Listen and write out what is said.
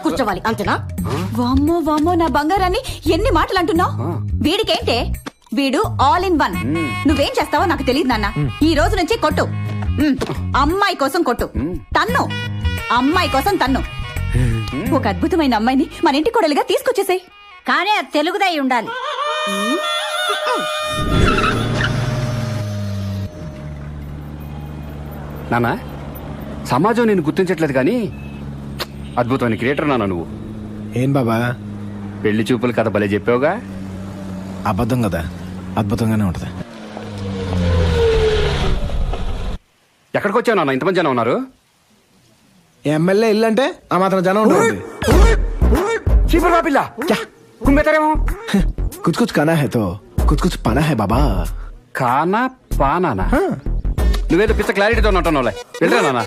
కూర్చోవాలి అంతేనా? వామ్మో వామ్మో నా బంగారాన్ని ఎన్ని మాటలు అంటున్నావు. వీడికేంటే వీడు ఆల్ ఇన్ వన్. నువ్వేం చేస్తావో నాకు తెలియదు నాన్న. ఈ రోజు నుంచి కొట్టు. అమ్మాయి కోసం కొట్టు, తన్ను. అమ్మాయి కోసం తన్ను. ఒక అద్భుతమైన అమ్మాయిని మన ఇంటి కోడలిగా తీసుకొచ్చేసాయి. కానీ అది తెలుగుదై ఉండాలి. నానా సమాజం నేను గుర్తించట్లేదు కానీ అద్భుతమైన క్రియేటర్ నాన్న నువ్వు. ఏం బాబా పెళ్లి చూపుల కథ భలే చెప్పావుగా. అబద్ధం కదా, అద్భుతంగానే ఉంటది. ఎక్కడికి వచ్చావు నాన్న, ఇంతమంది జనం ఉన్నారు? ఎమ్మెల్యే ఇల్లు అంటే ఆ మాత్రం జనం ఉంటుంది. చీపురు బాపిల్లా కుమ్మేతారేమో. కుచ్ కుచ్ కనా హై తో కుచ్ కుచ్ పనా హై బాబా. కానా పానానా? నువ్వేదో పిచ్చ క్లారిటీతో ఉంటున్నావులే. వెళ్ళరా నాన్న.